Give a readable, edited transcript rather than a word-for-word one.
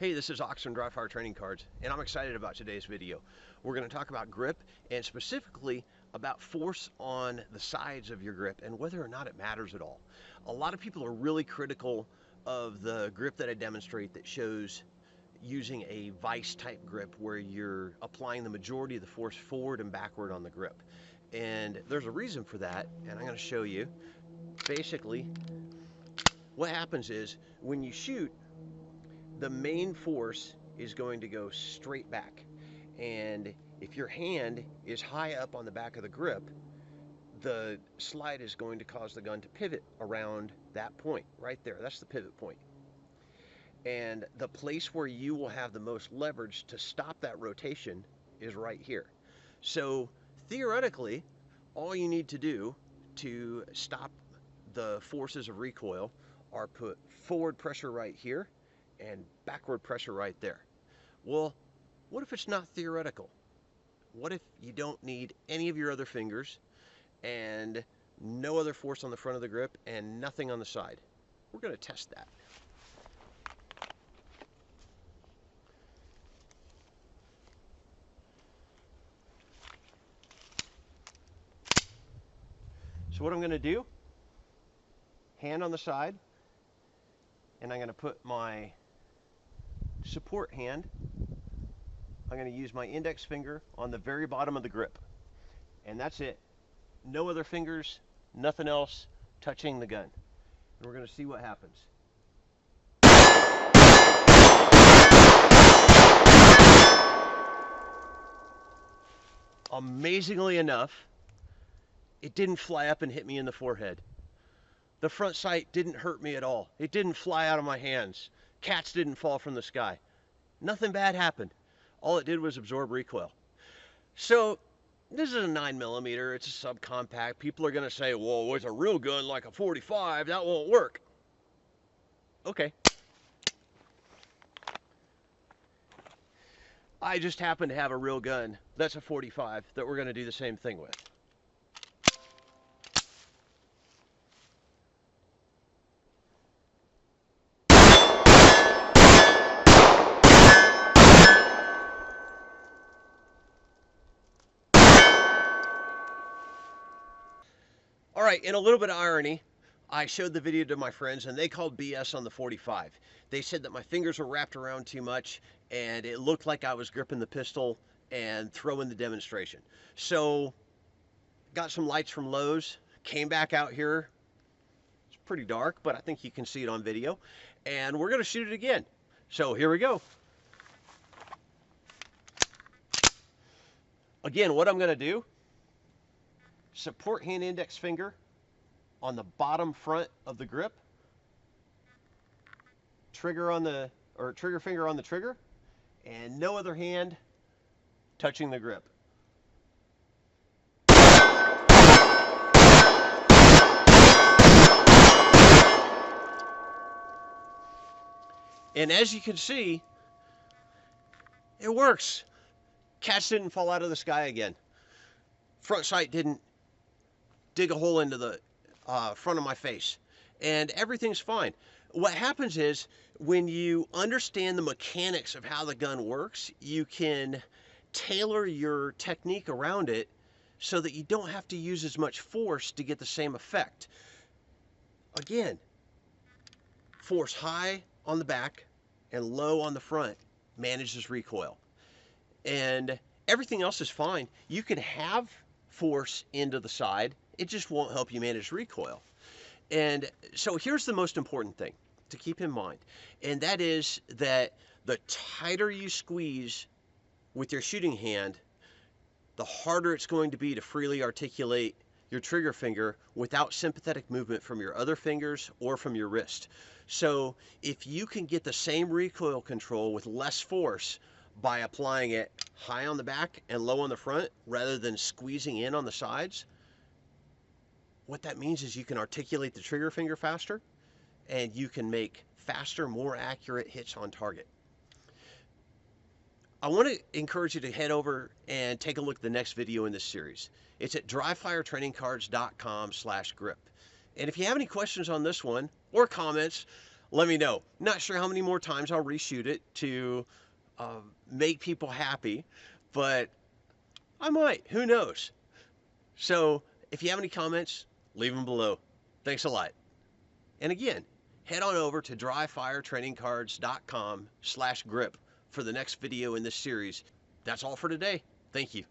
Hey, this is Oxen Dry Fire Training Cards, and I'm excited about today's video. We're going to talk about grip, and specifically about force on the sides of your grip and whether or not it matters at all. A lot of people are really critical of the grip that I demonstrate that shows using a vise type grip where you're applying the majority of the force forward and backward on the grip. And there's a reason for that, and I'm going to show you. Basically, what happens is when you shoot, the main force is going to go straight back. And if your hand is high up on the back of the grip, the slide is going to cause the gun to pivot around that point right there. That's the pivot point. And the place where you will have the most leverage to stop that rotation is right here. So theoretically, all you need to do to stop the forces of recoil are put forward pressure right here and backward pressure right there. Well, what if it's not theoretical? What if you don't need any of your other fingers and no other force on the front of the grip and nothing on the side? We're going to test that. So what I'm going to do, hand on the side, and I'm going to put my support hand, I'm going to use my index finger on the very bottom of the grip. And that's it. No other fingers, nothing else touching the gun. And we're going to see what happens. Amazingly enough, it didn't fly up and hit me in the forehead. The front sight didn't hurt me at all. It didn't fly out of my hands. Cats didn't fall from the sky. Nothing bad happened. All it did was absorb recoil. So this is a 9mm. It's a subcompact. People are going to say, well, with a real gun like a 45, that won't work. Okay. I just happen to have a real gun that's a 45 that we're going to do the same thing with. All right, in a little bit of irony, I showed the video to my friends and they called BS on the 45. They said that my fingers were wrapped around too much and it looked like I was gripping the pistol and throwing the demonstration. So, got some lights from Lowe's, came back out here. It's pretty dark, but I think you can see it on video. And we're gonna shoot it again. So here we go. Again, what I'm gonna do, support hand index finger on the bottom front of the grip, trigger finger on the trigger, and no other hand touching the grip. And as you can see, it works. Cats didn't fall out of the sky again. Front sight didn't dig a hole into the front of my face, and everything's fine. What happens is when you understand the mechanics of how the gun works, you can tailor your technique around it so that you don't have to use as much force to get the same effect. Again, force high on the back and low on the front manages recoil, and everything else is fine. You can have force into the side, it just won't help you manage recoil. And so here's the most important thing to keep in mind, and that is that the tighter you squeeze with your shooting hand, the harder it's going to be to freely articulate your trigger finger without sympathetic movement from your other fingers or from your wrist. So if you can get the same recoil control with less force by applying it high on the back and low on the front rather than squeezing in on the sides, what that means is you can articulate the trigger finger faster and you can make faster, more accurate hits on target. I want to encourage you to head over and take a look at the next video in this series. It's at dryfiretrainingcards.com/grip. And if you have any questions on this one or comments, let me know. Not sure how many more times I'll reshoot it to make people happy, but I might. Who knows? So if you have any comments, leave them below. Thanks a lot. And again, head on over to dryfiretrainingcards.com/grip for the next video in this series. That's all for today. Thank you.